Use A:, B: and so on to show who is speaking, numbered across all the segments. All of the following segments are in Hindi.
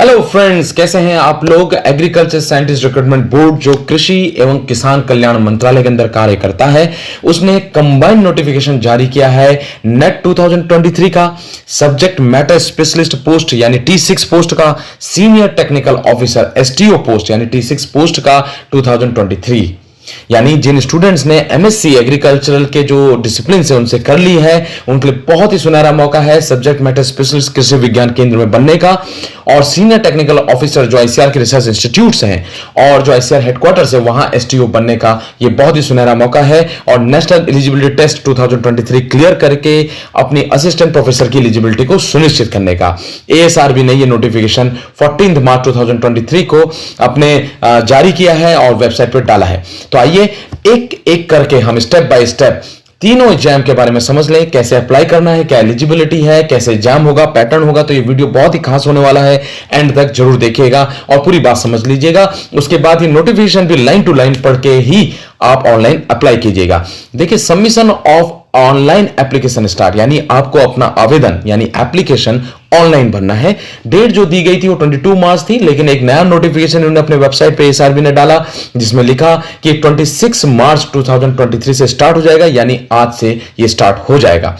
A: हेलो फ्रेंड्स, कैसे हैं आप लोग। एग्रीकल्चर साइंटिस्ट रिक्रूटमेंट बोर्ड जो कृषि एवं किसान कल्याण मंत्रालय के अंदर कार्य करता है, उसने कंबाइंड नोटिफिकेशन जारी किया है नेट 2023 का सब्जेक्ट मैटर स्पेशलिस्ट पोस्ट यानी T6 पोस्ट का, senior technical officer STO post यानी T6 पोस्ट का 2023। यानी जिन स्टूडेंट्स ने एमएससी एग्रीकल्चरल के जो डिसिप्लिन से उनसे कर ली है, उनके लिए बहुत ही सुनहरा मौका है सब्जेक्ट मैटर स्पेशलिस्ट कृषि विज्ञान केंद्र में बनने का। और सीनियर टेक्निकल ऑफिसर जो आईसीआर के रिसर्च इंस्टीट्यूट्स हैं और जो आईसीआर हेडक्वार्टर्स है वहां एसटीओ बनने का ये बहुत ही सुनहरा मौका है। और नेशनल एलिजिबिलिटी टेस्ट 2023 क्लियर करके अपनी असिस्टेंट प्रोफेसर की एलिजिबिलिटी को सुनिश्चित करने का एएसआरबी ने ये नोटिफिकेशन 14 मार्च 2023 को अपने जारी किया है और वेबसाइट पर डाला है। तो आइए एक एक करके हम स्टेप बाय स्टेप तीनों एग्जाम के बारे में समझ लें, कैसे अप्लाई करना है, क्या एलिजिबिलिटी है, कैसे एग्जाम होगा, पैटर्न होगा। तो ये वीडियो बहुत ही खास होने वाला है, एंड तक जरूर देखिएगा और पूरी बात समझ लीजिएगा। उसके बाद ये नोटिफिकेशन भी लाइन टू लाइन पढ़ के ही आप ऑनलाइन अप्लाई कीजिएगा। देखिए, submission of online application start, यानी आपको अपना आवेदन यानी एप्लीकेशन ऑनलाइन भरना है। डेट जो दी गई थी वो 22 मार्च थी, लेकिन एक नया नोटिफिकेशन उन्होंने अपने वेबसाइट पे एसआरबी ने डाला जिसमें लिखा कि 26 मार्च 2023 से स्टार्ट हो जाएगा, यानी आज से ये स्टार्ट हो जाएगा।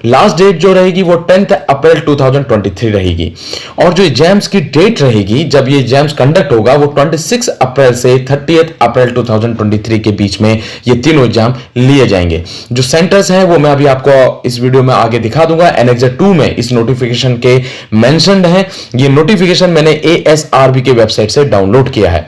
A: लास्ट डेट जो रहेगी वो 10 अप्रैल 2023 रहेगी। और जो एग्जाम्स की डेट रहेगी जब ये एग्जाम्स कंडक्ट होगा वो 26 अप्रैल से 30 अप्रैल 2023 के बीच में ये तीनों एग्जाम लिए जाएंगे। जो सेंटर्स हैं वो मैं अभी आपको इस वीडियो में आगे दिखा दूंगा। एनेक्सर 2 में इस नोटिफिकेशन के मेंशन्ड है। ये नोटिफिकेशन मैंने एएसआरबी के वेबसाइट से डाउनलोड किया है।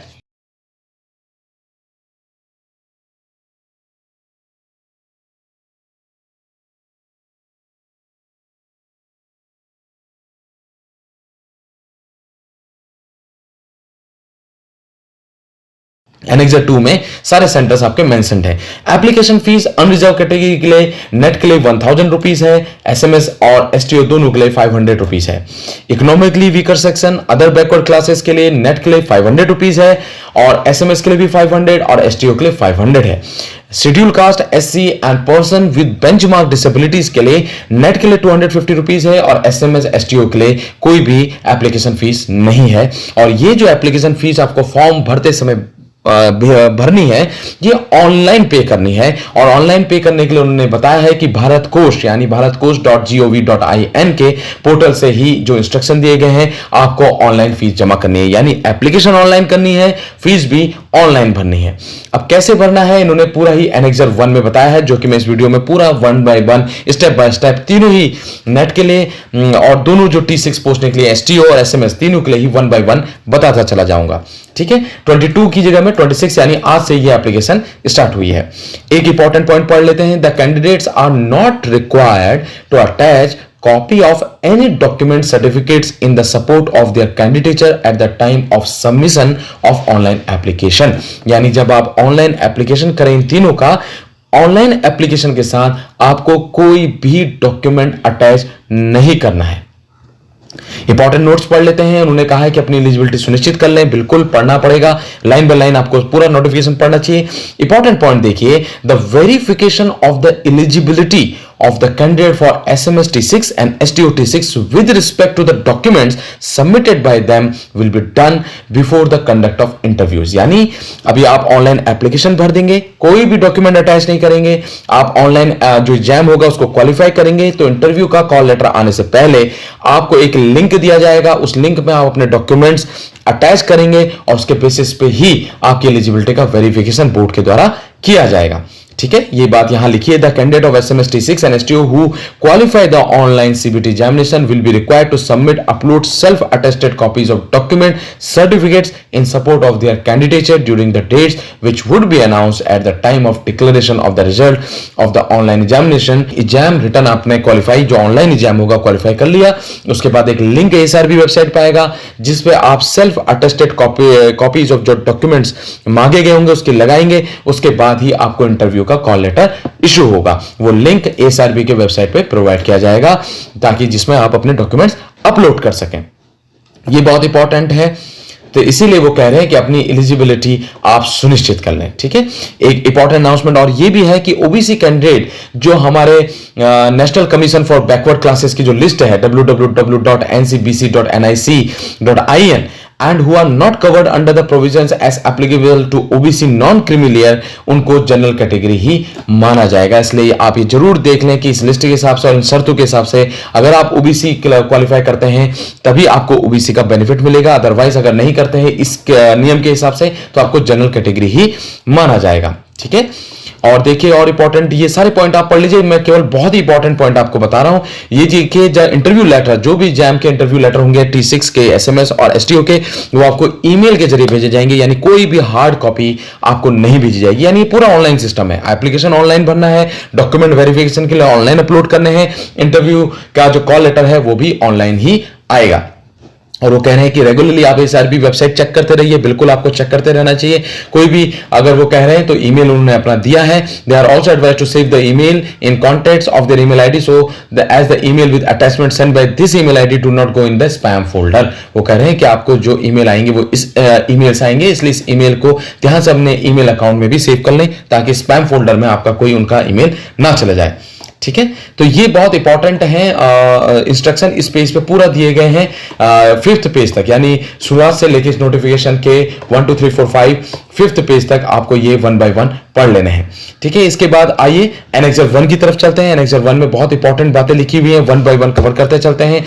A: एनेक्सर 2 में सारे सेंटर्स आपके मेंशन्ड है। एप्लीकेशन फीस अनरिजर्व कैटेगरी के लिए नेट के लिए 1000 रुपीज है, एसएमएस और एसटीओ दोनों के लिए 500 रुपीज है। Economically weaker section other backward classes के लिए नेट के लिए 500 रुपीज है और एसएमएस के लिए भी 500 और एसटीओ के लिए 500 है। Schedule caste SC and person with benchmark disabilities के लिए नेट के लिए 250 रुपीज है और एसएमएस एसटीओ के लिए कोई भी एप्लीकेशन फीस नहीं है। और ये जो एप्लीकेशन फीस आपको फॉर्म भरते समय भरनी है, ये ऑनलाइन पे करनी है। और ऑनलाइन पे करने के लिए उन्होंने बताया है कि भारत कोश यानी bharatkosh.gov.in के पोर्टल से ही जो इंस्ट्रक्शन दिए गए हैं आपको ऑनलाइन फीस जमा करनी है, यानी एप्लीकेशन ऑनलाइन करनी है, फीस भी ऑनलाइन भरनी है। अब कैसे भरना है इन्होंने पूरा ही एनेक्सर 1 में बताया है, जो कि मैं इस वीडियो में पूरा 1 बाय 1 स्टेप बाय स्टेप तीनों ही नेट के लिए और दोनों जो T6 पोस्टने के लिए एसटीओ और एसएमएस तीनों के लिए ही 1 बाय 1 बताता चला जाऊंगा। ठीक है, 22 की जगह में 26 यानी आज से ये एप्लीकेशन स्टार्ट हुई है। एक इंपॉर्टेंट पॉइंट पढ़ लेते हैं। The candidates are not required to attach copy of any document certificates in the support of their candidature at the time of submission of online application। यानी जब आप ऑनलाइन एप्लीकेशन करें इन तीनों का, ऑनलाइन एप्लीकेशन के साथ आपको कोई भी डॉक्यूमेंट अटैच नहीं करना है। इंपॉर्टेंट नोट्स पढ़ लेते हैं। उन्होंने कहा है कि अपनी एलिजिबिलिटी सुनिश्चित कर लें, बिल्कुल पढ़ना पड़ेगा, लाइन बाय लाइन आपको पूरा नोटिफिकेशन पढ़ना चाहिए। इंपॉर्टेंट पॉइंट देखिए, the verification of the eligibility of the candidate for SMS T6 and STO T6 with respect to the documents submitted by them will be done before the conduct of interviews। यानी अभी आप ऑनलाइन एप्लीकेशन भर देंगे, कोई भी डॉक्यूमेंट अटैच नहीं करेंगे, आप ऑनलाइन जो एग्जाम होगा उसको क्वालिफाई करेंगे, तो इंटरव्यू का कॉल लेटर आने से पहले आपको एक लिंक दिया जाएगा। उस लिंक में आप अपने डॉक्यूमेंट्स अटैच करेंगे और उसके बेसिस पे ही आपकी एलिजिबिलिटी का वेरिफिकेशन बोर्ड के द्वारा किया जाएगा। ठीक है, ये बात यहां लिखिए। The candidate of SMS T6 and STO who qualify the online CBT examination will be required to submit upload self attested copies of document certificates in support of their candidature during the dates which would be announced at the time of declaration of the result of the online examination. Exam written आपने क्वालिफाई, जो ऑनलाइन एग्जाम होगा क्वालिफाई कर लिया, उसके बाद एक लिंक एसआरबी वेबसाइट पे आएगा जिसपे आप सेल्फ अटेस्टेड कॉपीज ऑफ जो डॉक्यूमेंट्स मांगे गए होंगे उसके लगाएंगे। उसके बाद ही आपको इंटरव्यू का कॉल लेटर इशू होगा। वो लिंक एसआरबी के वेबसाइट पे प्रोवाइड किया जाएगा ताकि जिसमें आप अपने डॉक्यूमेंट्स अपलोड कर सकें। ये बहुत इंपॉर्टेंट है। तो इसीलिए वो कह रहे हैं कि अपनी एलिजिबिलिटी आप सुनिश्चित कर लें। ठीक है, एक इंपॉर्टेंट अनाउंसमेंट और ये भी है कि ओबीसी कैंडिडेट जो हमारे national commission for backward classes की जो लिस्ट है www.ncbc.nic.in and who are not covered under the provisions as applicable to OBC non-creamy layer, उनको जनरल कैटेगरी ही माना जाएगा। इसलिए आप ये जरूर देख लें कि इस लिस्ट के हिसाब से और इन शर्तों के हिसाब से अगर आप ओबीसी क्वालिफाई करते हैं तभी आपको ओबीसी का बेनिफिट मिलेगा, अदरवाइज अगर नहीं करते हैं इस नियम के हिसाब से तो आपको जनरल कैटेगरी ही माना जाएगा। ठीक है, और देखिए और इंपॉर्टेंट ये सारे पॉइंट आप पढ़ लीजिए, मैं केवल बहुत ही इंपॉर्टेंट पॉइंट आपको बता रहा हूं। ये देखिए इंटरव्यू लेटर, जो भी जैम के इंटरव्यू लेटर होंगे T6 के, SMS और STO के, वो आपको ईमेल के जरिए भेजे जाएंगे, यानी कोई भी हार्ड कॉपी आपको नहीं भेजी जाएगी। यानी पूरा ऑनलाइन सिस्टम है, एप्लीकेशन ऑनलाइन भरना है, डॉक्यूमेंट वेरिफिकेशन के लिए ऑनलाइन अपलोड करने हैं, इंटरव्यू का जो कॉल लेटर है वो भी ऑनलाइन ही आएगा। और वो कह रहे हैं कि रेगुलरली आप SRB वेबसाइट चेक करते रहिए, बिल्कुल आपको चेक करते रहना चाहिए। कोई भी अगर वो कह रहे हैं तो ईमेल उन्होंने अपना दिया है, they are also advised to save the email in contacts of their email ID, so as the email with attachment send by this email ID do not go in the spam folder. वो कह रहे हैं कि आपको जो ईमेल आएंगे वो इस ईमेल से आएंगे, इसलिए इस ईमेल को ध्यान से अपने ईमेल अकाउंट में भी सेव कर लें ताकि स्पैम फोल्डर में आपका कोई उनका ईमेल ना चला जाए। ठीक है, तो ये बहुत इंपॉर्टेंट है इंस्ट्रक्शन इस पेज पे पूरा दिए गए हैं 5th पेज तक, यानी शुरुआत से लेकर इस नोटिफिकेशन के 1 2 3 4 5 5th पेज तक आपको ये 1 by 1 पढ़ लेने हैं। ठीक है, इसके बाद आइए एनेक्सर 1 की तरफ चलते हैं। एनेक्सर 1 में बहुत इंपॉर्टेंट बातें लिखी हुई हैं, 1 by 1 कवर करते चलते हैं।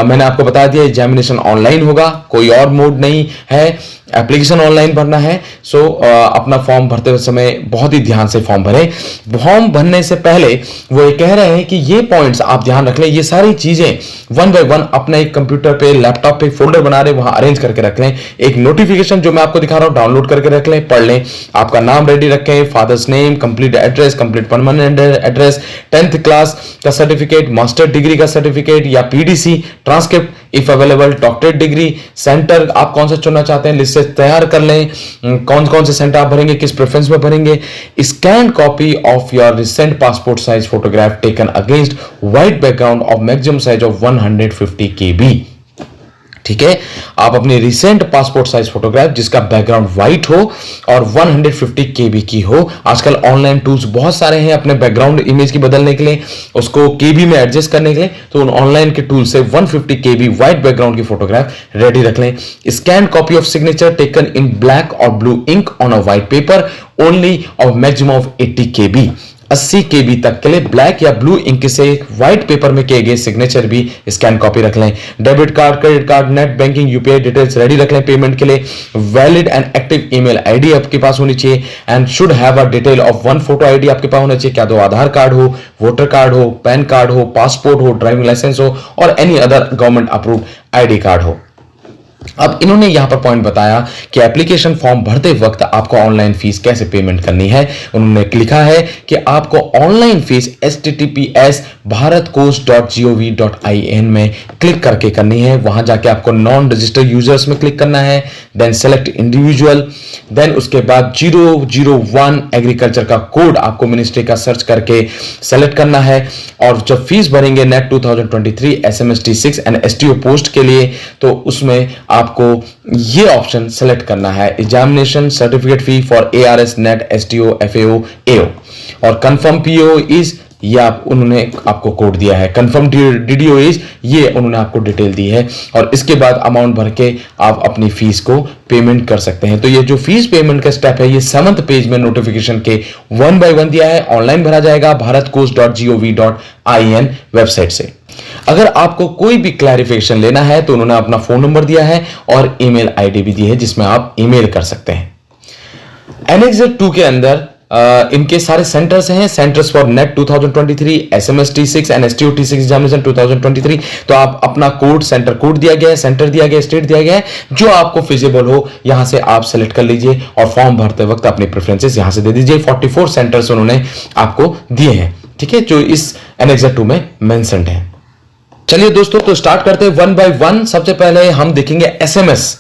A: मैंने आपको बता दिया एग्जामिनेशन ऑनलाइन होगा, कोई और मोड नहीं है, एप्लीकेशन ऑनलाइन भरना है। सो अपना फॉर्म भरते हुए समय बहुत ही ध्यान से फॉर्म भरें। फॉर्म भरने से पहले वो ये कह रहे हैं कि ये पॉइंट्स आप ध्यान रख लें, ये सारी चीजें 1 by 1 अपने एक कंप्यूटर पे, लैपटॉप पे फोल्डर बना रहे वहां अरेंज करके रख लें। एक नोटिफिकेशन जो मैं आपको दिखा रहा हूं डाउनलोड करके रख लें, पढ़ लें। आपका नाम रेडी रखें, father's name, complete address, complete permanent address, 10th class का सर्टिफिकेट, मास्टर डिग्री का सर्टिफिकेट या PDC, transcript if available, doctorate degree, centre आप कौन सा चुनना चाहते हैं लिस्ट से तैयार कर लें, कौन कौन से सेंटर आप भरेंगे, किस प्रेफरेंस में भरेंगे। Scan copy of your recent passport size photograph taken against white background of maximum size of 150 KB। ठीक है, आप अपनी रिसेंट पासपोर्ट साइज फोटोग्राफ जिसका बैकग्राउंड व्हाइट हो और 150 KB की हो। आजकल ऑनलाइन टूल्स बहुत सारे हैं अपने बैकग्राउंड इमेज की बदलने के लिए, उसको KB में एडजस्ट करने के लिए, तो उन ऑनलाइन के टूल से 150 KB व्हाइट बैकग्राउंड की फोटोग्राफ रेडी रख लें। Scan copy of signature taken in black or blue ink on a white paper only of maximum of 80 KB। 80 KB तक के लिए ब्लैक या ब्लू इंक से व्हाइट पेपर में किए गए सिग्नेचर भी स्कैन कॉपी रख लें। Debit card, credit card, net banking, UPI details ready रख लें पेमेंट के लिए। Valid and active email ID आपके पास होनी चाहिए and should have a detail of 1 photo ID आपके पास होना चाहिए। क्या तो आधार कार्ड हो, वोटर कार्ड हो, पैन कार्ड हो, पासपोर्ट हो, ड्राइविंग लाइसेंस हो और any other government approved ID card हो। अब इन्होंने यहां पर पॉइंट बताया कि एप्लीकेशन फॉर्म भरते वक्त आपको ऑनलाइन फीस कैसे पेमेंट करनी है। उन्होंने लिखा है कि आपको ऑनलाइन फीस https://bharatcoach.gov.in में क्लिक करके करनी है। वहां जाके आपको नॉन रजिस्टर्ड यूजर्स में क्लिक करना है, देन सेलेक्ट इंडिविजुअल, देन उसके बाद 001 एग्रीकल्चर का कोड आपको मिनिस्ट्री का सर्च करके सेलेक्ट करना है। और जब फीस भरेंगे net 2023 SMS T6 and STO post के लिए, तो उसमें आपको ये ऑप्शन सेलेक्ट करना है, examination certificate fee for ARS net STO FAO AO और कंफर्म PO इज, ये उन्होंने आपको कोड दिया है। कंफर्म DDO इज, ये उन्होंने आपको डिटेल दी है और इसके बाद अमाउंट भर के आप अपनी फीस को पेमेंट कर सकते हैं। तो ये जो फीस पेमेंट का स्टेप है ये 7th पेज में नोटिफिकेशन के 1 by 1 दिया है। ऑनलाइन भरा जाएगा bharatcoach.gov.in वेबसाइट से। अगर आपको कोई भी क्लैरिफिकेशन लेना है तो उन्होंने अपना फोन नंबर दिया है और ईमेल आईडी भी दी है जिसमें आप ईमेल कर सकते हैं। एनेक्सर 2 के अंदर इनके सारे सेंटर्स हैं, centres for net 2023, SMS T6 and STO T6 examination 2023। तो आप अपना कोड, सेंटर कोड दिया गया है, सेंटर दिया गया है, स्टेट दिया गया है, जो आपको फिजिबल हो यहां से आप सेलेक्ट कर लीजिए और फॉर्म भरते वक्त अपनी प्रेफरेंसेस यहां से दे दीजिए। 44 सेंटर्स उन्होंने आपको दिए हैं, ठीक है, जो इस एनेक्सर 2 में मेंशन्ड है। चलिए दोस्तों, तो स्टार्ट करते हैं 1 by 1। सबसे पहले हम देखेंगे SMS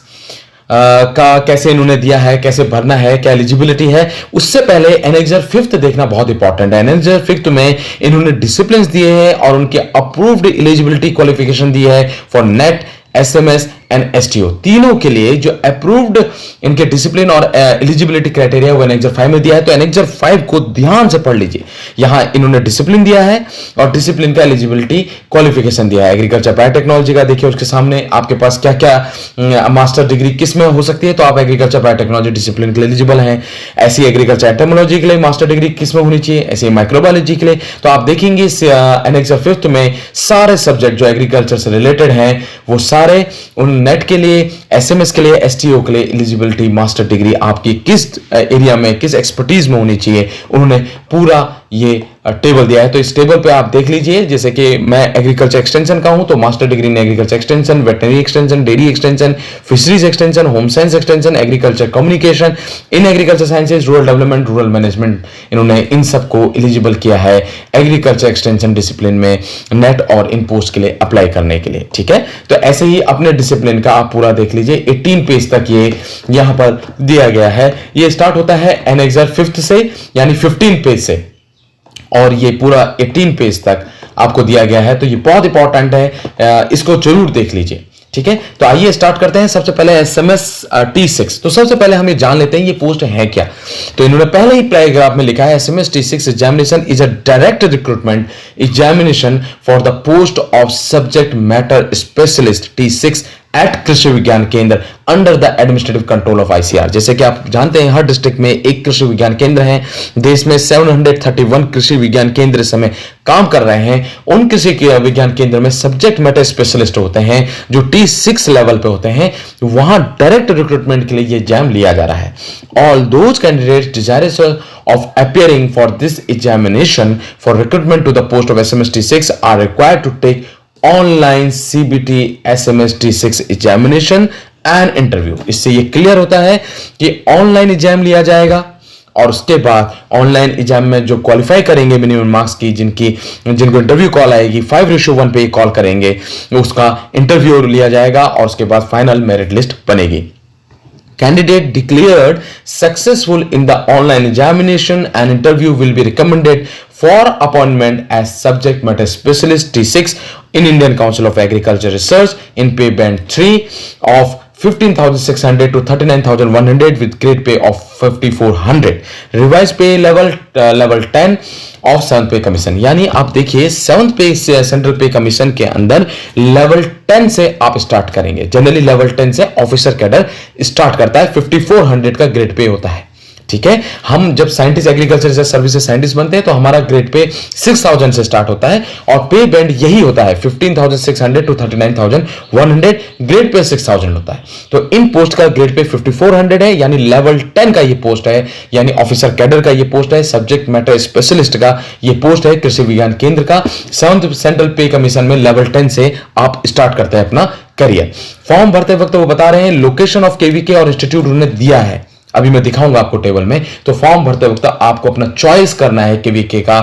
A: का कैसे इन्होंने दिया है, कैसे भरना है, क्या एलिजिबिलिटी है। उससे पहले एनेक्सर 5th देखना बहुत इंपॉर्टेंट है। एनेक्सर 5th में इन्होंने डिसिप्लिन दिए हैं और उनके अप्रूव्ड एलिजिबिलिटी क्वालिफिकेशन दी है for net, SMS and STO, तीनों के लिए जो अप्रूव्ड इनके डिसिप्लिन और एलिजिबिलिटी क्राइटेरिया वो एनेक्जर 5 में दिया है। तो एनेक्जर 5 को ध्यान से पढ़ लीजिए। यहां इन्होंने डिसिप्लिन दिया है और डिसिप्लिन का एलिजिबिलिटी क्वालिफिकेशन दिया है। एग्रीकल्चर बायोटेक्नोलॉजी का देखिए उसके सामने आपके पास क्या क्या मास्टर डिग्री किस में हो सकती है, तो आप एग्रीकल्चर बायोटेक्नोलॉजी डिसिप्लिन के लिए एलिजिबल हैं। ऐसी एग्रीकल्चर एंटोमोलॉजी के लिए मास्टर डिग्री किस में होनी चाहिए, ऐसे माइक्रोबायोलॉजी के लिए। तो आप देखेंगे एनेक्जर 5 में सारे सब्जेक्ट जो एग्रीकल्चर से रिलेटेड हैं वो सारे उन नेट के लिए, एसएमएस के लिए, एसटीओ के लिए एलिजिबिलिटी मास्टर डिग्री आपकी किस एरिया में, किस एक्सपर्टीज में होनी चाहिए, उन्होंने पूरा ये टेबल दिया है। तो इस टेबल पे आप देख लीजिए, जैसे कि मैं एग्रीकल्चर एक्सटेंशन का हूं तो master degree in agriculture extension, veterinary extension, dairy extension, fisheries extension, home science extension, agriculture communication, in agriculture sciences, rural development, rural management, इन्होंने इन सबको एलिजिबल किया है एग्रीकल्चर एक्सटेंशन डिसिप्लिन में नेट और इन पोस्ट के लिए अप्लाई करने के लिए। ठीक है, तो ऐसे ही अपने डिसिप्लिन का आप पूरा देख लीजिए। 18 पेज तक ये यहां पर दिया गया है। ये स्टार्ट होता है एनेक्जर 5 से, यानी 15 पेज से, और ये पूरा 18 पेज तक आपको दिया गया है। तो ये बहुत इंपॉर्टेंट है, इसको जरूर देख लीजिए। ठीक है, तो आइए स्टार्ट करते हैं। सबसे पहले एसएमएस T6। तो सबसे पहले हम ये जान लेते हैं ये पोस्ट है क्या। तो इन्होंने पहले ही पैराग्राफ में लिखा है, SMS T6 examination is a direct recruitment examination for the post of subject matter specialist T6 at Krishi Vigyan Kendra under the administrative control of ICAR. जैसे कि आप जानते हैं हर डिस्ट्रिक्ट में एक कृषि विज्ञान केंद्र है। देश में 731 कृषि विज्ञान केंद्र इस समय काम कर रहे हैं। उन कृषि विज्ञान केंद्र में सब्जेक्ट मैटर स्पेशलिस्ट होते हैं जो T6 लेवल पे होते हैं। वहां डायरेक्ट रिक्रूटमेंट के लिए ये एग्जाम लिया जा रहा है। All those candidates desirous of appearing for this examination for recruitment to the post of SMS T6 are required to take online CBT SMS T6 examination and interview. इससे ये क्लियर होता है कि ऑनलाइन एग्जाम लिया जाएगा और उसके बाद ऑनलाइन एग्जाम में जो क्वालिफाई करेंगे मिनिमम मार्क्स की, जिनको इंटरव्यू कॉल आएगी 5:1 पे कॉल करेंगे, उसका इंटरव्यू लिया जाएगा और उसके बाद फाइनल मेरिट लिस्ट बनेगी। Candidate declared successful in the online examination and interview will be recommended for appointment as subject matter specialist T6 in Indian Council of Agriculture Research in pay band 3 of 15,600 to 39,100 with grade pay of 5,400. Revised pay level 10 of 7th पे कमीशन। यानी आप देखिए 7th पे सेंट्रल पे कमीशन के अंदर लेवल 10 से आप स्टार्ट करेंगे। जनरली लेवल 10 से ऑफिसर कैडर स्टार्ट करता है, 5400 का ग्रेड पे होता है। ठीक है, हम जब scientist agriculture research services scientist बनते हैं तो हमारा ग्रेड पे 6000 से स्टार्ट होता है और पे बैंड यही होता है 15,600 टू 39,100, ग्रेड पे 6000 होता है। तो इन पोस्ट का ग्रेड पे 5400 है, यानी लेवल 10 का ये पोस्ट है, यानी ऑफिसर कैडर का ये पोस्ट है, सब्जेक्ट मैटर स्पेशलिस्ट का ये पोस्ट है कृषि विज्ञान केंद्र का। 7th सेंट्रल पे कमीशन में लेवल 10 से आप स्टार्ट करते हैं अपना करियर। फॉर्म भरते वक्त वो बता रहे हैं लोकेशन ऑफ केवीके और इंस्टीट्यूट उन्होंने दिया है, अभी मैं दिखाऊंगा आपको टेबल में। तो फॉर्म भरते वक्त आपको अपना चॉइस करना है केवीके का,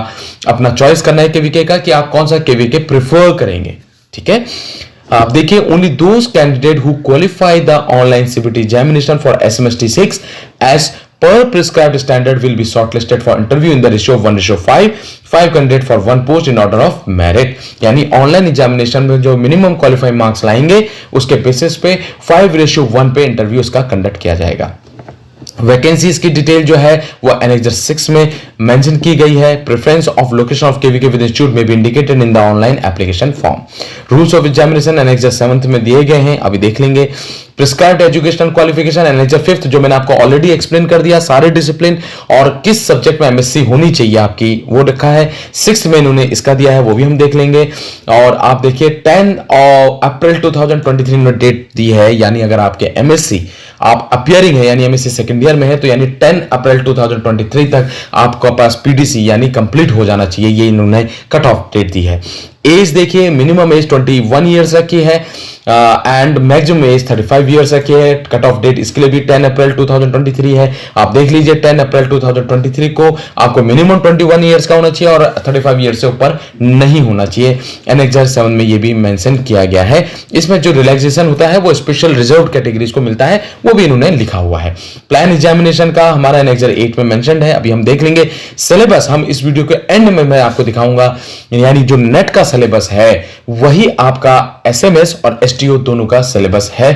A: अपना चॉइस करना है केवीके का कि आप कौन सा केवीके प्रेफर करेंगे। ठीक है, आप देखिए only those candidate who qualify the online CBT examination for SMS T6 age per prescribed standard will be shortlisted for interview in the ratio of 1:5 candidate for one post in order of merit। यानी ऑनलाइन एग्जामिनेशन में जो मिनिमम क्वालिफाइंग मार्क्स लाएंगे उसके बेसिस पे 5:1 पे इंटरव्यू उसका कंडक्ट किया जाएगा। वैकेंसीज की डिटेल जो है वो एनेक्जर 6 में मेंशन की गई है। Preference of location of KVK with institute में be indicated in the online application form. Rules of examination annexure 7 में दिए गए हैं, अभी देख लेंगे। प्रिस्क्राइब्ड एजुकेशनल क्वालिफिकेशन एनेक्जर 5 जो मैंने आपको ऑलरेडी एक्सप्लेन कर दिया, सारे डिसिप्लिन और किस सब्जेक्ट में एमएससी होनी चाहिए आपकी वो रखा है। 6th में इन्होंने इसका दिया है, वो भी हम देख लेंगे। और आप देखिए 10 अप्रैल 2023 में डेट दी है, यानी अगर आपके एमएससी आप अपियरिंग है यानी एमएससी सेकंड ईयर में है तो यानी 10 अप्रैल 2023 तक आपके पास पीडीसी यानी कंप्लीट हो जाना चाहिए, ये इन्होंने कट ऑफ डेट दी है। एज देखिए मिनिमम एज 21 ईयर्स रखी है एंड मैक्सिमम एज 35 ईयर्स रखी है। कट ऑफ डेट इसके लिए भी 10 अप्रैल 2023 है। आप देख लीजिए 10 अप्रैल 2023 को आपको मिनिमम 21 ईयर्स का होना चाहिए और 35 ईयर्स से ऊपर नहीं होना चाहिए। एनेक्जर 7 में ये भी मेंशन किया गया है। इसमें जो रिलैक्सेशन होता है वो स्पेशल रिजर्व कैटेगरीज को मिलता है, वो भी इन्होंने लिखा हुआ है। प्लान एग्जामिनेशन का हमारा एनेक्जर 8 में मेंशन्ड है, अभी हम देख लेंगे। सिलेबस हम इस वीडियो के एंड में मैं आपको दिखाऊंगा, यानी जो नेट का सिलेबस है वही आपका एसएमएस और एसटीओ दोनों का सिलेबस है,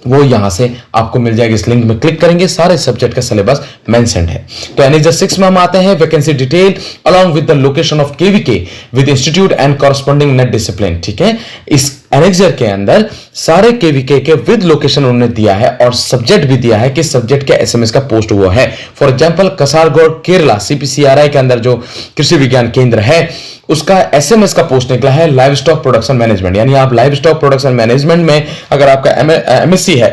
A: वो यहां से आपको मिल जाएगा। इस लिंक में क्लिक करेंगे, सारे सब्जेक्ट का सिलेबस मेंशन्ड है। तो एनेक्सर 6 में हम आते हैं, vacancy detail along with the location of KVK with institute and corresponding net discipline. ठीक है, इस एनेक्सर के अंदर सारे केवीके के विद लोकेशन उन्होंने दिया है और सब्जेक्ट भी दिया है कि सब्जेक्ट के एसएमएस का पोस्ट हुआ है। For example Kasaragod Kerala CPCRI के अंदर जो कृषि विज्ञान केंद्र है उसका एसएमएस का पोस्ट निकला है लाइव स्टॉक प्रोडक्शन मैनेजमेंट, यानी आप लाइव स्टॉक प्रोडक्शन मैनेजमेंट में अगर आपका एमएससी है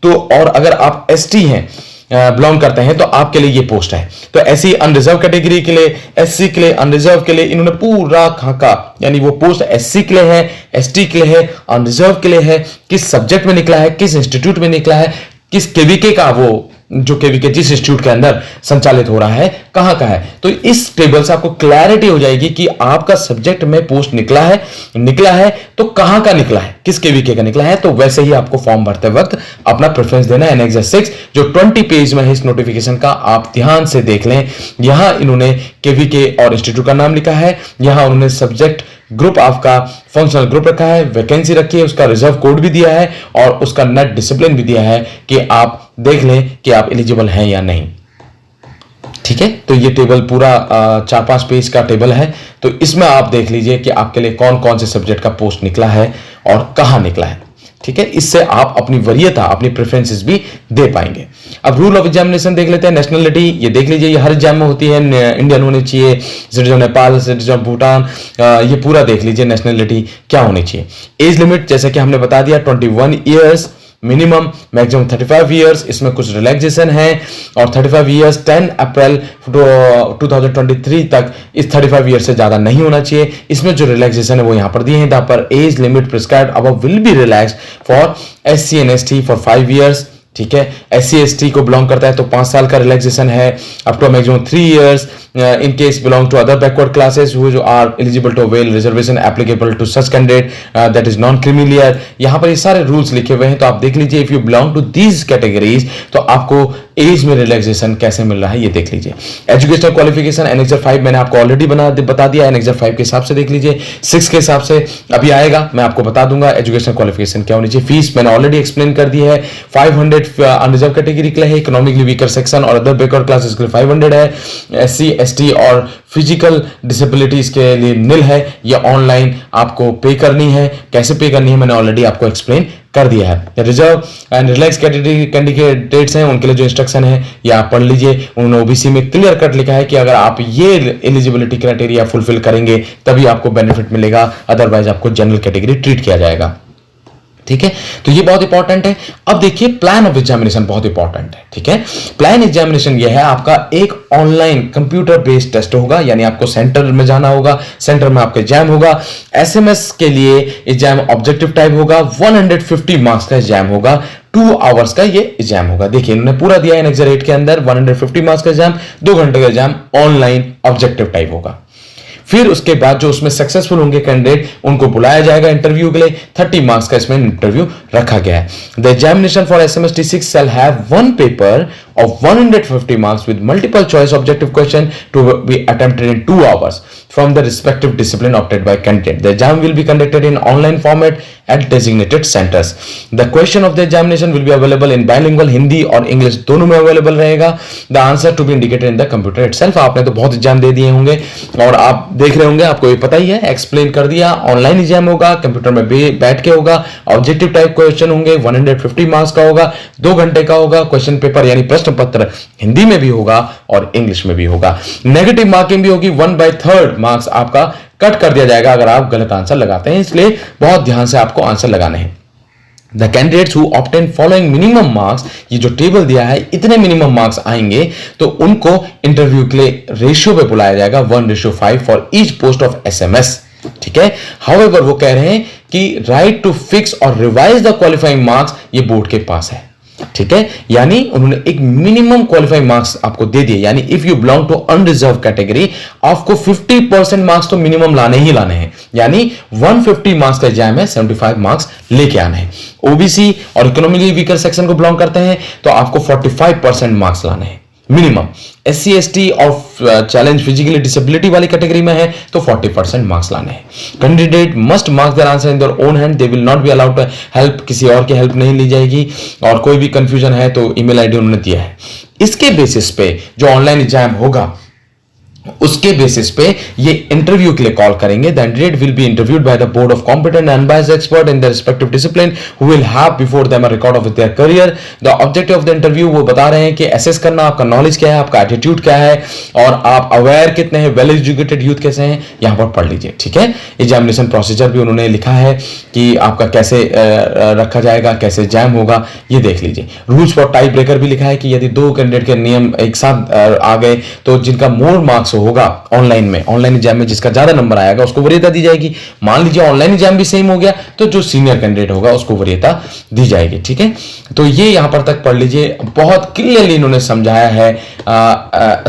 A: तो, और अगर आप एसटी हैं बिलोंग करते हैं तो आपके लिए ये पोस्ट है। तो ऐसी अनरिजर्व कैटेगरी के लिए, एससी के लिए, अनरिजर्व के लिए इन्होंने पूरा खाका, यानी वो पोस्ट एससी के लिए है, एसटी के लिए है, अनरिजर्व के लिए है, किस सब्जेक्ट में निकला है, किस इंस्टीट्यूट में निकला है, किस केवीके का, वो जो केवीके जिस इंस्टीट्यूट के अंदर संचालित हो रहा है कहां का है। तो इस टेबल से आपको क्लैरिटी हो जाएगी कि आपका सब्जेक्ट में पोस्ट निकला है तो कहां का निकला है, किस केवीके का निकला है। तो वैसे ही आपको फॉर्म भरते वक्त अपना प्रेफरेंस देना है। एनेक्सर 6 जो 20 पेज में है इस नोटिफिकेशन का, आप ध्यान से देख लें। यहां इन्होंने केवीके और इंस्टीट्यूट का नाम लिखा है, यहां उन्होंने सब्जेक्ट ग्रुप आपका फंक्शनल ग्रुप रखा है, वैकेंसी रखी है, उसका रिजर्व कोड भी दिया है और उसका नेट डिसिप्लिन भी दिया है कि आप देख लें कि आप एलिजिबल हैं या नहीं। ठीक है, तो ये टेबल पूरा 4-5 पेज का टेबल है। तो इसमें आप देख लीजिए कि आपके लिए कौन कौन से सब्जेक्ट का पोस्ट निकला है और कहां निकला है। ठीक है, इससे आप अपनी वरीयता, अपनी प्रेफरेंसेस भी दे पाएंगे। अब रूल ऑफ एग्जामिनेशन देख लेते हैं। नेशनलिटी ये देख लीजिए, ये हर एग्जाम में होती है, इंडियन होनी चाहिए, सिटीजन नेपाल, सिटीजन भूटान, ये पूरा देख लीजिए नेशनलिटी क्या होनी चाहिए। एज लिमिट जैसे कि हमने बता दिया 21 ईयर्स मिनिमम, मैक्सिमम 35 ईयर्स, इसमें कुछ रिलैक्सेशन है और 35 ईयर्स 10 अप्रैल 2023 तक इस 35 ईयर से ज्यादा नहीं होना चाहिए। इसमें जो रिलैक्सेशन है वो यहां पर दिए हैं। द पर age limit prescribed above will be relaxed for SC and ST for 5 years. ठीक है, एससी एसटी को बिलोंग करता है तो 5 साल का रिलैक्सेशन है, up to maximum 3 years in case belong to other backward classes who are eligible to avail reservation applicable to such candidate that is non creamy layer। यहाँ पर ये सारे रूल्स लिखे हुए हैं तो आप देख लीजिए। If you belong to these categories तो आपको एज में रिलैक्सेशन कैसे मिल रहा है ये देख लीजिए। एजुकेशनल क्वालिफिकेशन एनेक्सर 5 मैंने आपको ऑलरेडी बता दिया, एनेक्सर 5 के हिसाब से देख लीजिए। 6 के हिसाब से अभी आएगा, मैं आपको बता दूंगा एजुकेशनल क्वालिफिकेशन क्या होनी चाहिए। फीस मैंने ऑलरेडी एक्सप्लेन कर दी है। 500 अनरिजर्व कैटेगरी के लिए है, इकोनॉमिकली वीकर सेक्शन और अदर बैकवर्ड क्लासेस के लिए 500 है, एससी एसटी और फिजिकल डिसेबिलिटीज के लिए निल है। ये ऑनलाइन आपको पे करनी है, कैसे पे करनी है मैंने ऑलरेडी आपको एक्सप्लेन कर दिया है। रिजर्व एंड रिलैक्स कैंडिडेट्स हैं उनके लिए जो इंस्ट्रक्शन है ये आप पढ़ लीजिए। उन्होंने ओबीसी में क्लियर कट लिखा है कि अगर आप ये एलिजिबिलिटी क्राइटेरिया फुलफिल करेंगे तभी आपको बेनिफिट मिलेगा, अदरवाइज आपको जनरल कैटेगरी ट्रीट किया जाएगा। ठीक है, तो ये बहुत इंपॉर्टेंट है। अब देखिए प्लान ऑफ एग्जामिनेशन बहुत इंपॉर्टेंट है। ठीक है, प्लान एग्जामिनेशन ये है आपका एक ऑनलाइन कंप्यूटर बेस्ड टेस्ट होगा, यानी आपको सेंटर में जाना होगा, सेंटर में आपका एग्जाम होगा। एसएमएस के लिए एग्जाम ऑब्जेक्टिव टाइप होगा, 150 मार्क्स का एग्जाम होगा, 2 आवर्स का ये एग्जाम होगा। देखिए इन्होंने पूरा दिया है एनेक्सर 8 के अंदर 150 मार्क्स का एग्जाम, 2 घंटे का एग्जाम ऑनलाइन ऑब्जेक्टिव टाइप होगा। फिर उसके बाद जो उसमें सक्सेसफुल होंगे कैंडिडेट उनको बुलाया जाएगा इंटरव्यू के लिए। 30 मार्क्स का इसमें इंटरव्यू रखा गया है। The examination for SMS T6 shall have one paper of 150 marks with multiple choice objective question to be attempted in 2 hours from the respective discipline opted by candidate. The exam will be conducted in online format at designated centers. The question of the examination will be available in bilingual Hindi और इंग्लिश दोनों में अवेलेबल रहेगा। The answer to be indicated in the computer itself। आपने तो बहुत एग्जाम दे दिए होंगे और आप देख रहे होंगे, आपको ये पता ही है, एक्सप्लेन कर दिया। ऑनलाइन एग्जाम होगा, कंप्यूटर में बैठ के होगा, ऑब्जेक्टिव टाइप क्वेश्चन होंगे, 150 मार्क्स का होगा, 2 घंटे का होगा। क्वेश्चन पेपर यानी प्रश्न पत्र हिंदी में भी होगा और इंग्लिश में भी होगा। नेगेटिव मार्किंग भी होगी, 1/3 मार्क्स आपका कट कर दिया जाएगा अगर आप गलत आंसर लगाते हैं, इसलिए बहुत ध्यान से आपको आंसर लगाने हैं। The candidates who obtain following minimum marks, ये जो टेबल दिया है इतने मिनिमम मार्क्स आएंगे तो उनको इंटरव्यू के लिए रेशियो पे बुलाया जाएगा 1:5 for each post of SMS. ठीक है, हाउएवर वो कह रहे हैं कि राइट टू फिक्स और रिवाइज द क्वालिफाइंग मार्क्स ये बोर्ड के पास है। ठीक है, यानी उन्होंने एक मिनिमम क्वालिफाइंग मार्क्स आपको दे दिए, यानी if you belong to unreserved category आपको 50% मार्क्स तो मिनिमम लाने ही लाने हैं, यानी 150 मार्क्स का एग्जाम है, 75 मार्क्स लेके आने हैं। ओबीसी और इकोनॉमिकली वीकर सेक्शन को बिलोंग करते हैं तो आपको 45% मार्क्स लाने हैं मिनिमम। SC ST और चैलेंज फिजिकली डिसेबिलिटी वाली कैटेगरी में है तो 40% मार्क्स लाने हैं। Candidate must mark their answer in their own hand, they will not be allowed to help, किसी और की हेल्प नहीं ली जाएगी। और कोई भी कंफ्यूजन है तो ईमेल आईडी उन्होंने दिया है। इसके बेसिस पे जो ऑनलाइन एग्जाम होगा उसके बेसिस पे ये इंटरव्यू के लिए कॉल करेंगे। The candidate will be interviewed by the board of competent and unbiased expert in their respective discipline who will have before them a record of their career. The objective of the interview, वो बता रहे हैं कि असेस करना आपका नॉलेज क्या है, आपका एटीट्यूड क्या है और आप अवेयर कितने हैं, वेल एजुकेटेड यूथ कैसे हैं, यहां पर पढ़ लीजिए। ठीक है, एग्जामिनेशन प्रोसीजर भी उन्होंने लिखा है कि आपका कैसे रखा जाएगा, कैसे एग्जाम होगा, ये देख लीजिए। रूल्स फॉर टाई ब्रेकर भी लिखा है कि यदि दो कैंडिडेट के नियम एक साथ आ गए तो जिनका मोर मार्क्स होगा ऑनलाइन में, ऑनलाइन एग्जाम में जिसका ज्यादा नंबर आएगा उसको वरीयता दी जाएगी। मान लीजिए ऑनलाइन एग्जाम भी सेम हो गया तो जो सीनियर कैंडिडेट होगा उसको वरीयता दी जाएगी। ठीक है, तो ये यहां पर तक पढ़ लीजिए। बहुत क्लियरली इन्होंने समझाया है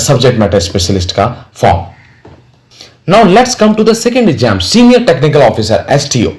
A: सब्जेक्ट मैटर स्पेशलिस्ट का form. Now let's come to the second exam, senior technical officer STO।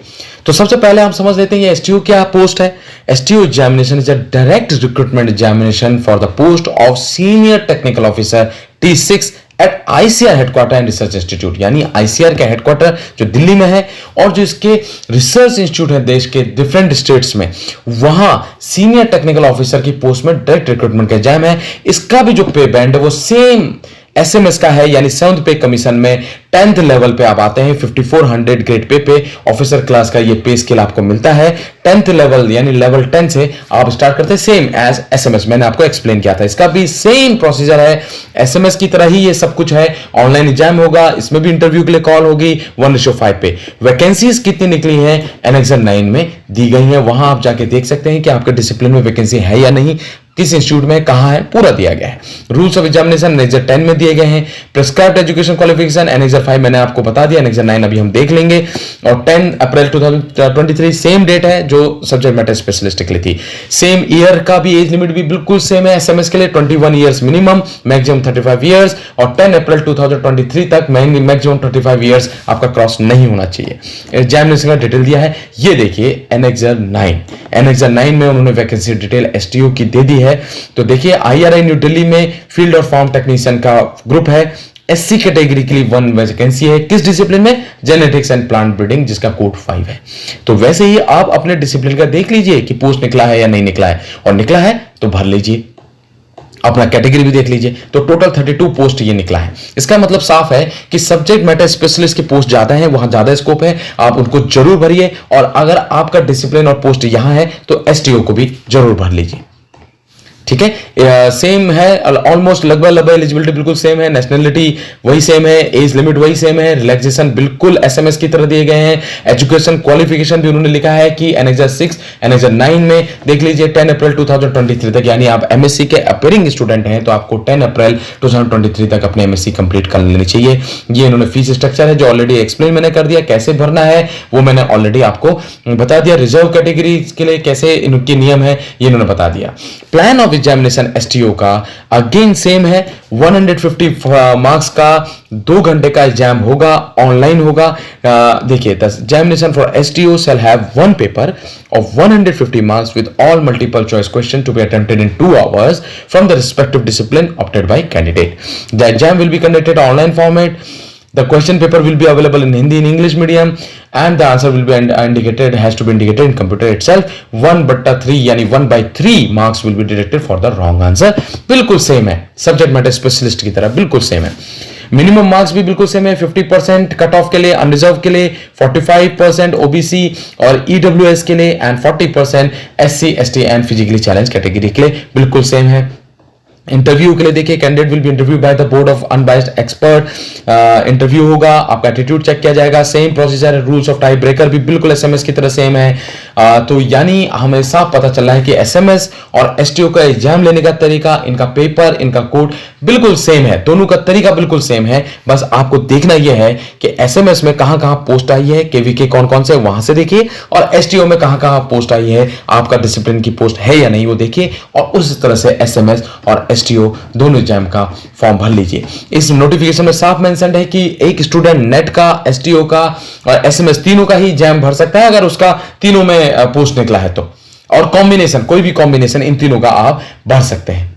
A: तो सबसे पहले हम समझ लेते हैं ये STO क्या पोस्ट है। STO examination is a direct recruitment examination for the post of senior technical officer T6 at ICAR headquarter and research institute, यानी ICAR का हेडक्वार्टर जो दिल्ली में है और जो इसके रिसर्च इंस्टीट्यूट है देश के डिफरेंट स्टेट्स में, वहां सीनियर टेक्निकल ऑफिसर की पोस्ट में डायरेक्ट रिक्रूटमेंट का एग्जाम है। इसका भी जो पे बैंड है वो सेम SMS का है, यानी 7th पे कमीशन में 10th लेवल पे आप आते हैं। 5400 ग्रेड पे ऑफिसर क्लास का ये पे स्केल आपको मिलता है। 10th लेवल यानी लेवल 10 से आप स्टार्ट करते हैं सेम एज SMS, मैंने आपको एक्सप्लेन किया था। इसका भी सेम प्रोसीजर है, SMS की तरह ही ये सब कुछ है। ऑनलाइन एग्जाम होगा, इसमें भी इंटरव्यू के लिए कॉल होगी 1:5 पे। वैकेंसीज कितनी निकली है एनेक्सर 9 में दी गई है, वहां आप जाके देख सकते हैं कि आपके डिसिप्लिन में वैकेंसी है या नहीं, किस इंस्टीट्यूट में कहां है, पूरा दिया गया है। रूल्स ऑफ एग्जामिनेशन एनेक्सर 10 में दिए गए हैं। प्रिस्क्राइब्ड एजुकेशन क्वालिफिकेशन एनेक्सर 5 मैंने आपको बता दिया, एनेक्सर 9 अभी हम देख लेंगे। और 10 अप्रैल 2023 सेम डेट है जो सब्जेक्ट मैटर स्पेशलिस्ट के लिए थी। सेम ईयर का भी एज लिमिट भी बिल्कुल सेम है। SMS के लिए 21 ईयर्स मिनिमम, मैक्सिमम 35 ईयर्स, और 10 अप्रैल 2023 तक मैक्सिमम 35 ईयर्स आपका क्रॉस नहीं होना चाहिए। एग्जामिनेशन का डिटेल दिया है, ये देखिए एनेक्सर 9। एनेक्सर 9 में उन्होंने वैकेंसी डिटेल STO की दे दी है। तो देखिए IRI न्यू दिल्ली में फील्ड और फार्म टेक्नीशियन का ग्रुप है। SC कैटेगरी के लिए 1 वैकेंसी है। किस डिसिप्लिन में? जेनेटिक्स एंड प्लांट ब्रीडिंग, जिसका कोड 5 है। तो वैसे ही आप अपने डिसिप्लिन का देख लीजिए कि पोस्ट निकला है या नहीं निकला है, और निकला है तो भर लीजिए। अपना कैटेगरी भी देख लीजिए। तो टोटल 32 पोस्ट ये निकला है। इसका मतलब साफ है कि सब्जेक्ट मैटर स्पेशलिस्ट की पोस्ट ज्यादा है, वहां ज्यादा स्कोप है, आप उनको जरूर भरिए। और अगर आपका डिसिप्लिन और पोस्ट यहां है तो STO को भी जरूर भर लीजिए। ठीक है, सेम है ऑलमोस्ट, लगभग एलिजिबिलिटी बिल्कुल सेम है, नेशनलिटी वही सेम है, एज लिमिट वही सेम है, रिलैक्सेशन बिल्कुल SMS की तरह दिए गए हैं। एजुकेशन क्वालिफिकेशन भी उन्होंने लिखा है कि एनेक्सर 6 एनेक्सर 9 में देख लीजिए 10 अप्रैल 2023 तक, यानी आप MSc के अपीयरिंग स्टूडेंट हैं तो आपको 10 अप्रैल 2023 तक अपने MSc कंप्लीट कर लेनी चाहिए। ये इन्होंने फीस स्ट्रक्चर है जो ऑलरेडी एक्सप्लेन मैंने कर दिया, कैसे भरना है वो मैंने ऑलरेडी आपको बता दिया। रिजर्व कैटेगरी के लिए कैसे इनके नियम है ये इन्होंने बता दिया। प्लान ऑफ एग्जामिनेशन STO का अगेन सेम है। 150 मार्क्स का 2 घंटे का एग्जाम होगा, ऑनलाइन होगा। देखिए, the examination for STO shall have one paper of 150 marks with all multiple choice question to be attempted in 2 hours from the respective discipline opted by candidate. The exam will be conducted online format. The question paper will be available in Hindi and English medium, and the answer will be has to be indicated in computer itself. 1/3 यानी 1/3 marks will be deducted for the wrong answer. बिल्कुल सेम है, सब्जेक्ट मैटर स्पेशलिस्ट की तरह बिल्कुल सेम है। मिनिमम मार्क्स भी बिल्कुल सेम है। 50% कट ऑफ के लिए, अनरिजर्व के लिए 45%, OBC और EWS के लिए, and 40% SC ST and physically challenge category के लिए बिल्कुल सेम है। इंटरव्यू के लिए देखिए, candidate will be interview by the board of unbiased expert. Interview होगा, आपका एटीट्यूड चेक किया जाएगा, सेम प्रोसीजर है। रूल्स ऑफ टाई ब्रेकर भी बिल्कुल SMS की तरह सेम है। तो यानी हमें साफ पता चल रहा है कि SMS और STO का एग्जाम लेने का तरीका, इनका पेपर, इनका कोड बिल्कुल सेम है। दोनों का तरीका बिल्कुल सेम है। बस आपको देखना यह है कि SMS में कहां कहां पोस्ट आई है, KVK कौन कौन से, वहां से देखिए, और STO में कहां कहां पोस्ट आई है, आपका डिसिप्लिन की पोस्ट है या नहीं वो देखिए, और उस तरह से SMS और STO दोनों एग्जाम का फॉर्म भर लीजिए। इस नोटिफिकेशन में साफ मेंशन है कि एक स्टूडेंट नेट का, STO का और SMS तीनों का ही एग्जाम भर सकता है अगर उसका तीनों में पोस्ट निकला है तो, और कॉम्बिनेशन, कोई भी कॉम्बिनेशन इन तीनों का आप भर सकते हैं।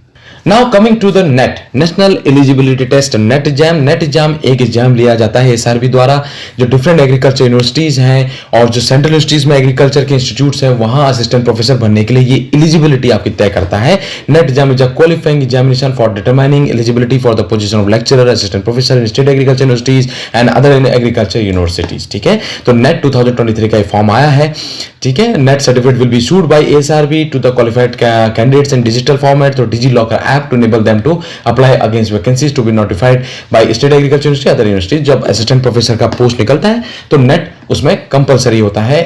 A: Now coming to the NET, national eligibility test, NET exam एक एग्जाम लिया जाता है एसआरबी द्वारा, जो डिफरेंट एग्रीकल्चर यूनिवर्सिटीज हैं और जो सेंट्रल यूनिवर्सिटीज में एग्रीकल्चर के इंस्टीट्यूट्स हैं वहां असिस्टेंट प्रोफेसर बनने के लिए ये एलिजिबिलिटी आपकी तय करता है। Net exam is a qualifying examination for determining eligibility for the position of lecturer, assistant professor in state agriculture universities and other agriculture universities. ठीक है, तो नेट 2023 का फॉर्म आया है। ठीक है, NET certificate will be issued by SRB to the qualified candidates in digital format through DigiLocker app to enable them to apply against vacancies to be notified by state agriculture university other universities। जब असिस्टेंट प्रोफेसर का पोस्ट निकलता है तो नेट उसमें कंपलसरी होता है,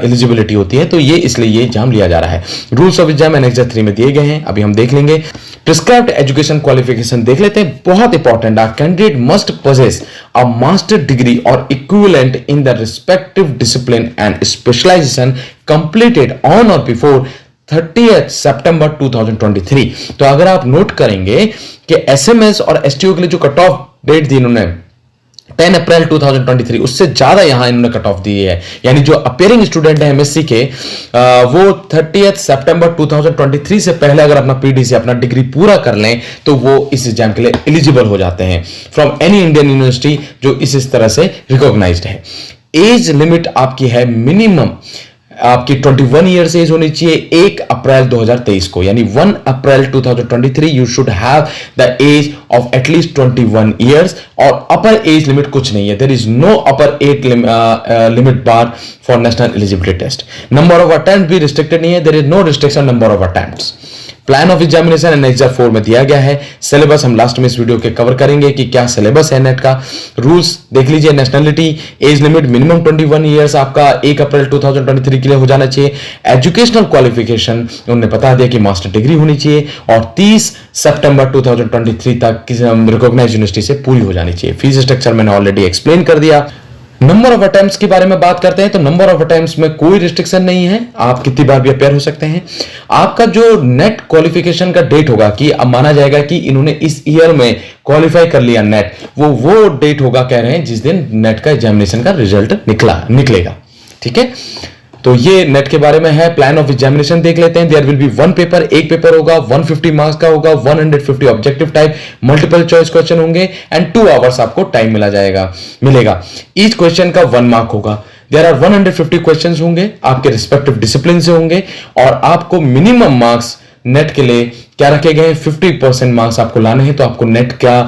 A: एलिजिबिलिटी होती है, तो ये इसलिए ये एग्जाम लिया जा रहा है। रूल्स ऑफ एग्जाम एनेक्सर 3 में दिए गए हैं, अभी हम देख लेंगे। प्रिस्क्राइब्ड एजुकेशन क्वालिफिकेशन देख लेते हैं, बहुत important. A candidate must possess a master degree or equivalent in the respective discipline and specialisation completed on or before 30th September 2023। तो अगर आप नोट करेंगे कि एसएमएस और एसटीओ के लिए जो कट ऑफ डेट दी इन्होंने 10 अप्रैल 2023, उससे ज्यादा यहां इन्होंने कट ऑफ दी है। यानी जो अपियरिंग स्टूडेंट है एमएससी के वो 30th सितंबर 2023 से पहले अगर अपना पीडीसी अपना डिग्री पूरा कर लें तो वो इस एग्जाम के लिए एलिजिबल हो जाते हैं फ्रॉम एनी इंडियन यूनिवर्सिटी जो इस तरह से रिकॉग्नाइज्ड है। एज लिमिट आपकी है मिनिमम आपकी 21 ईयर्स एज होनी चाहिए 1 अप्रैल 2023 को, यानी 1 April 2023 you should have the age of at least 21 years. और अपर एज लिमिट कुछ नहीं है, there is no upper age limit bar for national eligibility test. Number of attempt भी रिस्ट्रिक्टेड नहीं है, there is no restriction number of attempts. Plan of examination annexure 4 में दिया गया है। सिलेबस हम लास्ट में इस वीडियो के कवर करेंगे कि क्या सिलेबस है नेट का। रूल्स देख लीजिए, nationality age limit minimum 21 years आपका 1 अप्रैल 2023 के लिए हो जाना चाहिए। एजुकेशनल क्वालिफिकेशन उन्होंने बता दिया कि मास्टर डिग्री होनी चाहिए और 30 सितंबर 2023 तक किसी रिकॉग्नाइज्ड यूनिवर्सिटी से पूरी हो जानी चाहिए। फीस स्ट्रक्चर मैंने ऑलरेडी एक्सप्लेन कर दिया। नंबर ऑफ अटेम्प्ट्स के बारे में बात करते हैं तो नंबर ऑफ अटेम्प्ट्स में कोई रिस्ट्रिक्शन नहीं है, आप कितनी बार भी अपेयर हो सकते हैं। आपका जो नेट क्वालिफिकेशन का डेट होगा कि अब माना जाएगा कि इन्होंने इस ईयर में क्वालिफाई कर लिया नेट, वो डेट होगा कह रहे हैं जिस दिन नेट का एग्जामिनेशन का रिजल्ट निकलेगा। ठीक है, तो ये नेट के बारे में है। प्लान ऑफ एग्जामिनेशन देख लेते हैं। देयर विल बी 1 पेपर, एक पेपर होगा 150 मार्क्स का होगा, 150 objective type multiple choice question होंगे एंड 2 आवर्स आपको टाइम मिलेगा। ईच क्वेश्चन का 1 मार्क होगा। देयर आर 150 क्वेश्चंस होंगे, आपके रिस्पेक्टिव डिसिप्लिन से होंगे और आपको मिनिमम मार्क्स नेट के लिए क्या रखे गए हैं, 50% मार्क्स आपको लाने हैं। तो आपको नेट का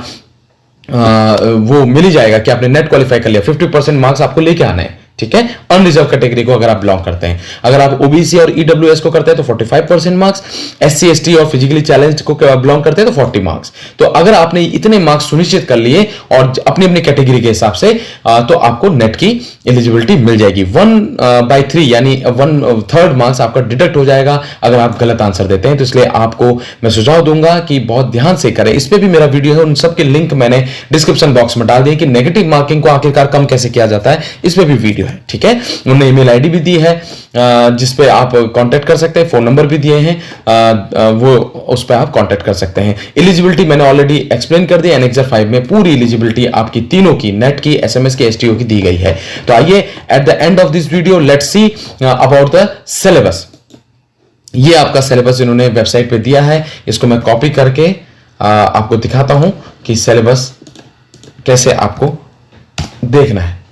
A: वो मिल ही जाएगा कि आपने नेट क्वालिफाई कर लिया, 50% मार्क्स आपको लेके आना है। ठीक है, अनरिजर्व कैटेगरी को अगर आप बिलोंग करते हैं। अगर आप ओबीसी और ईडब्ल्यूएस को करते हैं तो 45% मार्क्स, एससी एसटी और फिजिकली चैलेंज्ड को बिलोंग करते हैं तो 40 मार्क्स। तो अगर आपने इतने मार्क्स सुनिश्चित कर लिए और अपनी अपनी कैटेगरी के हिसाब से तो आपको नेट की एलिजिबिलिटी मिल जाएगी। 1/3 यानी 1/3 मार्क्स आपका डिडक्ट हो जाएगा अगर आप गलत आंसर देते हैं। तो इसलिए आपको मैं सुझाव दूंगा कि बहुत ध्यान से करें। इस पे भी मेरा वीडियो है, उन सबके लिंक मैंने डिस्क्रिप्शन बॉक्स में डाल दिए कि नेगेटिव मार्किंग को आखिरकार कम कैसे किया जाता है, इस पे भी वीडियो है। ठीक है, उन्होंने ईमेल आईडी भी दी है जिस पे आप कांटेक्ट कर सकते हैं, फोन नंबर भी दिए हैं, वो उस पे आप कांटेक्ट कर सकते हैं। एलिजिबिलिटी मैंने ऑलरेडी एक्सप्लेन कर दी। एनेक्सर 5 में पूरी एलिजिबिलिटी आपकी तीनों की, नेट की, एसएमएस की, एसटीओ की दी गई है। तो आइए at the end of this video let's see about the syllabus. ये आपका सिलेबस इन्होंने वेबसाइट पे दिया है, इसको मैं कॉपी करके आपको दिखाता हूं कि सिलेबस कैसे आपको देखना है।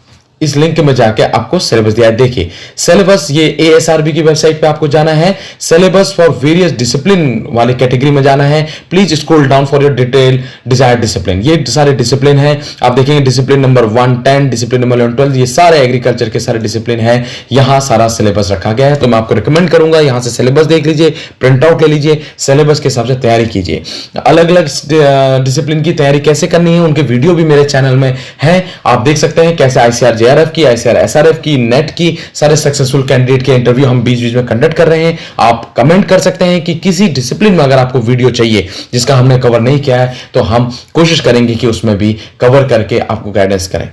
A: इस लिंक में जाके आपको सिलेबस दिया है। देखिए सिलेबस, ये एएसआरबी की वेबसाइट पे आपको जाना है, सिलेबस फॉर वेरियस डिसिप्लिन वाली कैटेगरी में जाना है। Please scroll down for your detail desired discipline. ये सारे डिसिप्लिन है, आप देखेंगे डिसिप्लिन नंबर 1, 10, डिसिप्लिन नंबर 11, 12, ये सारे एग्रीकल्चर के सारे डिसिप्लिन है। यहां सारा सिलेबस रखा गया है। तो मैं आपको रिकमेंड करूंगा यहां से सिलेबस देख लीजिए, प्रिंट आउट ले लीजिए, सिलेबस के हिसाब से तैयारी कीजिए। अलग अलग डिसिप्लिन की तैयारी कैसे करनी है उनके वीडियो भी मेरे चैनल में है, आप देख सकते हैं। कैसे आईसीआर जेआरएफ की, आईसीआर एसआरएफ की, नेट की, सारे सक्सेसफुल कैंडिडेट के इंटरव्यू हम बीच बीच में कंडक्ट कर रहे हैं। आप कमेंट कर सकते हैं कि किसी डिसिप्लिन में अगर आपको वीडियो चाहिए जिसका हमने कवर नहीं किया है तो हम कोशिश करेंगे कि उसमें भी कवर करके आपको गाइडेंस करें।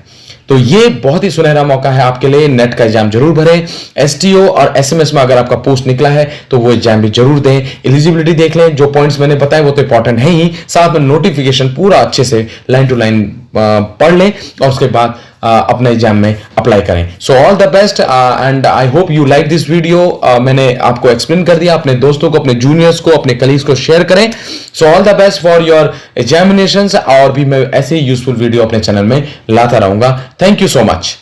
A: तो ये बहुत ही सुनहरा मौका है आपके लिए, नेट का एग्जाम जरूर भरें। एसटीओ और एसएमएस में अगर आपका पोस्ट निकला है तो वो एग्जाम भी जरूर दें। एलिजिबिलिटी देख लें, जो पॉइंट्स मैंने बताए वो तो इंपॉर्टेंट है ही, साथ में नोटिफिकेशन पूरा अच्छे से लाइन टू लाइन पढ़ लें और उसके बाद अपने एग्जाम में अप्लाई करें। So all the best and I hope you like this video. मैंने आपको एक्सप्लेन कर दिया, अपने दोस्तों को, अपने जूनियर्स को, अपने कलीग्स को शेयर करें। So all the best for your examinations, और भी मैं ऐसे ही यूजफुल वीडियो अपने चैनल में लाता रहूंगा। Thank you so much.